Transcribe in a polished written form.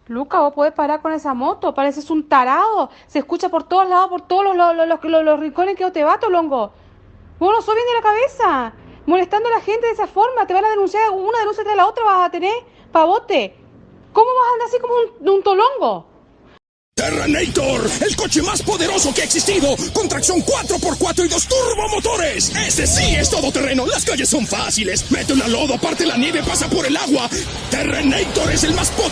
Luca, vos podés parar con esa moto, pareces un tarado. Se escucha por todos lados, por todos los rincones que vos te va, Tolongo. Vos no sos bien de la cabeza. Molestando a la gente de esa forma, te van a denunciar, una denuncia tras la otra vas a tener, pavote. ¿Cómo vas a andar así como un tolongo? Terrenator, el coche más poderoso que ha existido, con tracción 4x4 y 2 turbomotores. Este sí es todoterreno, las calles son fáciles. Mete una lodo, parte la nieve, pasa por el agua. Terrenator es el más poderoso.